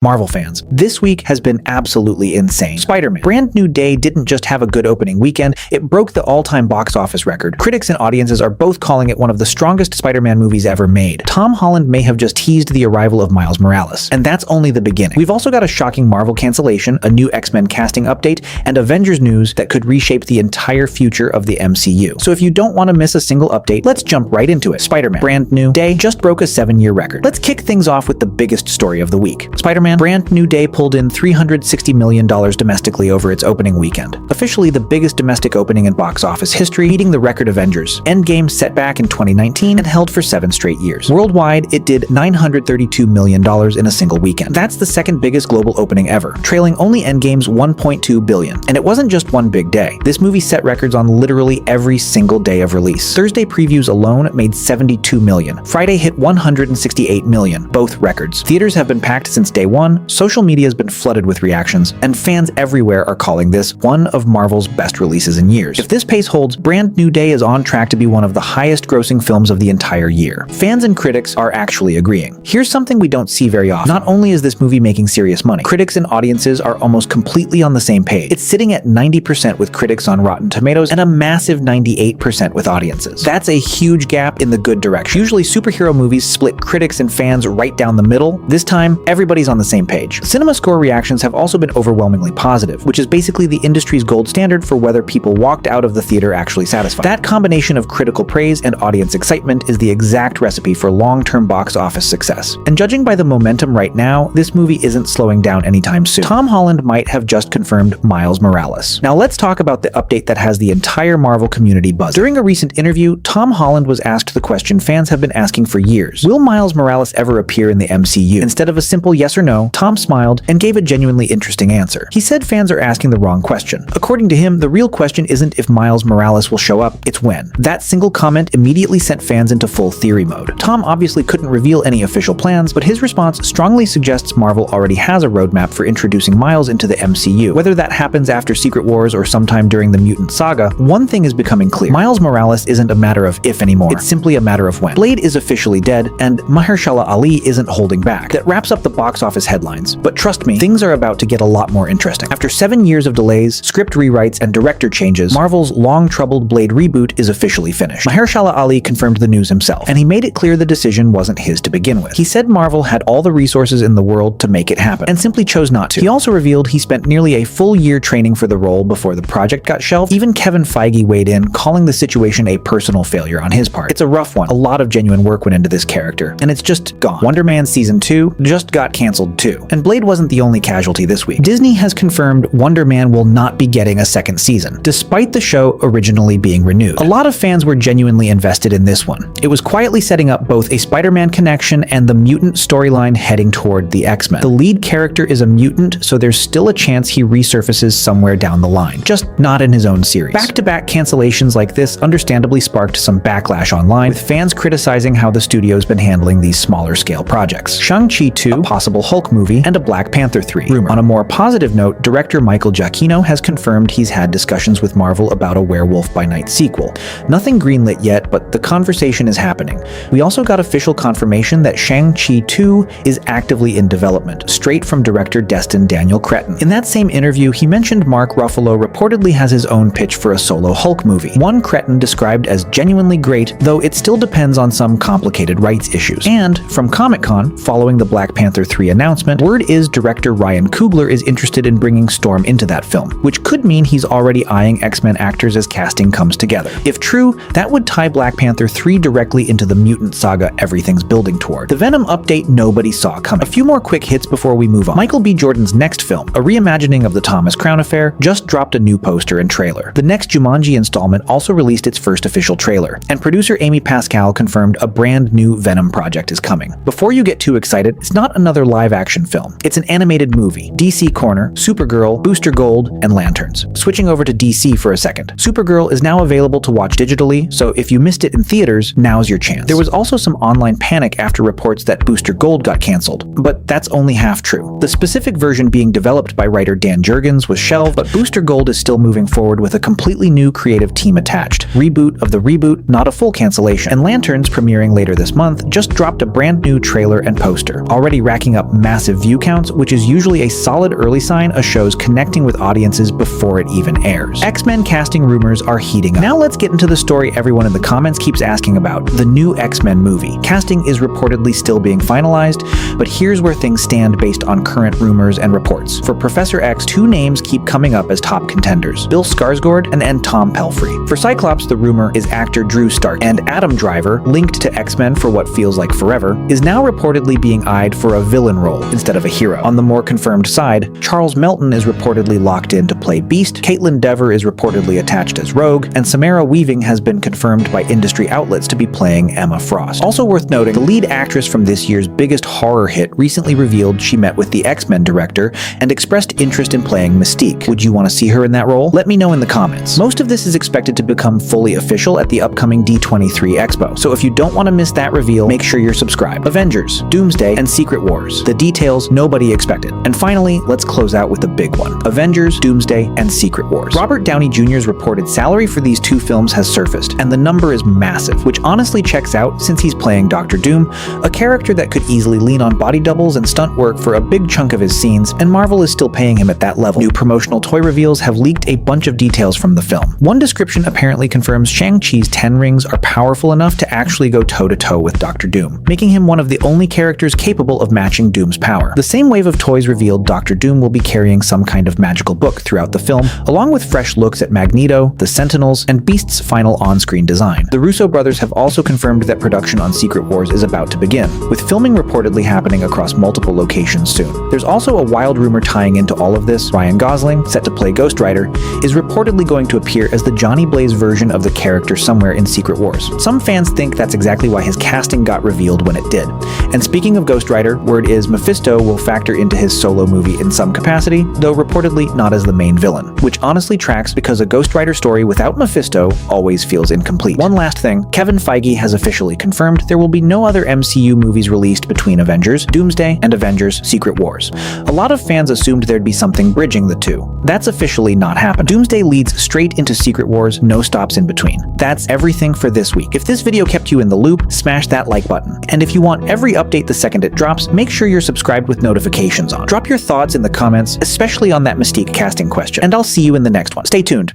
Marvel fans, this week has been absolutely insane. Spider-Man: Brand New Day didn't just have a good opening weekend, it broke the all-time box office record. Critics and audiences are both calling it one of the strongest Spider-Man movies ever made. Tom Holland may have just teased the arrival of Miles Morales, and that's only the beginning. We've also got a shocking Marvel cancellation, a new X-Men casting update, and Avengers news that could reshape the entire future of the MCU. So if you don't want to miss a single update, let's jump right into it. Spider-Man: Brand New Day just broke a 7-year record. Let's kick things off with the biggest story of the week. Spider-Man: Brand New Day pulled in $360 million domestically over its opening weekend, officially the biggest domestic opening in box office history, beating the record Avengers Endgame set back in 2019 and held for 7 straight years. Worldwide, it did $932 million in a single weekend. That's the second biggest global opening ever, trailing only Endgame's $1.2 billion. And it wasn't just one big day. This movie set records on literally every single day of release. Thursday previews alone made $72 million. Friday hit $168 million, both records. Theaters have been packed since day one. Social media has been flooded with reactions, and fans everywhere are calling this one of Marvel's best releases in years. If this pace holds, Brand New Day is on track to be one of the highest-grossing films of the entire year. Fans and critics are actually agreeing. Here's something we don't see very often. Not only is this movie making serious money, critics and audiences are almost completely on the same page. It's sitting at 90% with critics on Rotten Tomatoes and a massive 98% with audiences. That's a huge gap in the good direction. Usually superhero movies split critics and fans right down the middle. This time, everybody's on the same page. Cinema score reactions have also been overwhelmingly positive, which is basically the industry's gold standard for whether people walked out of the theater actually satisfied. That combination of critical praise and audience excitement is the exact recipe for long-term box office success. And judging by the momentum right now, this movie isn't slowing down anytime soon. Tom Holland might have just confirmed Miles Morales. Now let's talk about the update that has the entire Marvel community buzzing. During a recent interview, Tom Holland was asked the question fans have been asking for years. Will Miles Morales ever appear in the MCU? Instead of a simple yes or no, Tom smiled and gave a genuinely interesting answer. He said fans are asking the wrong question. According to him, the real question isn't if Miles Morales will show up, it's when. That single comment immediately sent fans into full theory mode. Tom obviously couldn't reveal any official plans, but his response strongly suggests Marvel already has a roadmap for introducing Miles into the MCU. Whether that happens after Secret Wars or sometime during the Mutant Saga, one thing is becoming clear. Miles Morales isn't a matter of if anymore, it's simply a matter of when. Blade is officially dead, and Mahershala Ali isn't holding back. That wraps up the box office headlines. But trust me, things are about to get a lot more interesting. After 7 years of delays, script rewrites, and director changes, Marvel's long-troubled Blade reboot is officially finished. Mahershala Ali confirmed the news himself, and he made it clear the decision wasn't his to begin with. He said Marvel had all the resources in the world to make it happen, and simply chose not to. He also revealed he spent nearly a full year training for the role before the project got shelved. Even Kevin Feige weighed in, calling the situation a personal failure on his part. It's a rough one. A lot of genuine work went into this character, and it's just gone. Wonder Man Season 2 just got canceled too. And Blade wasn't the only casualty this week. Disney has confirmed Wonder Man will not be getting a second season, despite the show originally being renewed. A lot of fans were genuinely invested in this one. It was quietly setting up both a Spider-Man connection and the mutant storyline heading toward the X-Men. The lead character is a mutant, so there's still a chance he resurfaces somewhere down the line, just not in his own series. Back-to-back cancellations like this understandably sparked some backlash online, with fans criticizing how the studio's been handling these smaller-scale projects. Shang-Chi 2, a possible Hulk movie, and a Black Panther 3 rumor. On a more positive note, director Michael Giacchino has confirmed he's had discussions with Marvel about a Werewolf by Night sequel. Nothing greenlit yet, but the conversation is happening. We also got official confirmation that Shang-Chi 2 is actively in development, straight from director destined Daniel Cretton. In that same interview, he mentioned Mark Ruffalo reportedly has his own pitch for a solo Hulk movie, one Cretton described as genuinely great, though it still depends on some complicated rights issues. And from Comic-Con, following the Black Panther 3 announcement, word is director Ryan Coogler is interested in bringing Storm into that film, which could mean he's already eyeing X-Men actors as casting comes together. If true, that would tie Black Panther 3 directly into the mutant saga everything's building toward. The Venom update nobody saw coming. A few more quick hits before we move on. Michael B. Jordan's next film, a reimagining of the Thomas Crown Affair, just dropped a new poster and trailer. The next Jumanji installment also released its first official trailer, and producer Amy Pascal confirmed a brand new Venom project is coming. Before you get too excited, it's not another live-action film. It's an animated movie. DC Corner, Supergirl, Booster Gold, and Lanterns. Switching over to DC for a second. Supergirl is now available to watch digitally, so if you missed it in theaters, now's your chance. There was also some online panic after reports that Booster Gold got canceled, but that's only half true. The specific version being developed by writer Dan Jurgens was shelved, but Booster Gold is still moving forward with a completely new creative team attached. Reboot of the reboot, not a full cancellation. And Lanterns, premiering later this month, just dropped a brand new trailer and poster, already racking up massive view counts, which is usually a solid early sign a show's connecting with audiences before it even airs. X-Men casting rumors are heating up. Now let's get into the story everyone in the comments keeps asking about, the new X-Men movie. Casting is reportedly still being finalized, but here's where things stand based on current rumors and reports. For Professor X, 2 names keep coming up as top contenders: Bill Skarsgård and Tom Pelphrey. For Cyclops, the rumor is actor Drew Stark, and Adam Driver, linked to X-Men for what feels like forever, is now reportedly being eyed for a villain role instead of a hero. On the more confirmed side, Charles Melton is reportedly locked in to play Beast, Caitlin Dever is reportedly attached as Rogue, and Samara Weaving has been confirmed by industry outlets to be playing Emma Frost. Also worth noting, the lead actress from this year's biggest horror hit recently revealed she met with the X-Men director and expressed interest in playing Mystique. Would you want to see her in that role? Let me know in the comments. Most of this is expected to become fully official at the upcoming D23 Expo, so if you don't want to miss that reveal, make sure you're subscribed. Avengers, Doomsday, and Secret Wars. The details nobody expected. And finally, let's close out with the big one. Avengers, Doomsday, and Secret Wars. Robert Downey Jr.'s reported salary for these 2 films has surfaced, and the number is massive, which honestly checks out since he's playing Dr. Doom, a character that could easily lean on body doubles and stunt work for a big chunk of his scenes, and Marvel is still paying him at that level. New promotional toy reveals have leaked a bunch of details from the film. One description apparently confirms Shang-Chi's 10 rings are powerful enough to actually go toe-to-toe with Dr. Doom, making him one of the only characters capable of matching Doom's power. The same wave of toys revealed Dr. Doom will be carrying some kind of magical book throughout the film, along with fresh looks at Magneto, the Sentinels, and Beast's final on-screen design. The Russo brothers have also confirmed that production on Secret Wars is about to begin, with filming reportedly happening across multiple locations soon. There's also a wild rumor tying into all of this. Ryan Gosling, set to play Ghost Rider, is reportedly going to appear as the Johnny Blaze version of the character somewhere in Secret Wars. Some fans think that's exactly why his casting got revealed when it did. And speaking of Ghost Rider, word is Mephisto will factor into his solo movie in some capacity, though reportedly not as the main villain, which honestly tracks because a Ghost Rider story without Mephisto always feels incomplete. One last thing, Kevin Feige has officially confirmed there will be no other MCU movies released between Avengers, Doomsday, and Avengers Secret Wars. A lot of fans assumed there'd be something bridging the 2. That's officially not happening. Doomsday leads straight into Secret Wars, no stops in between. That's everything for this week. If this video kept you in the loop, smash that like button. And if you want every update the second it drops, make sure you're subscribed with notifications on. Drop your thoughts in the comments, especially on that Mystique casting question, and I'll see you in the next one. Stay tuned.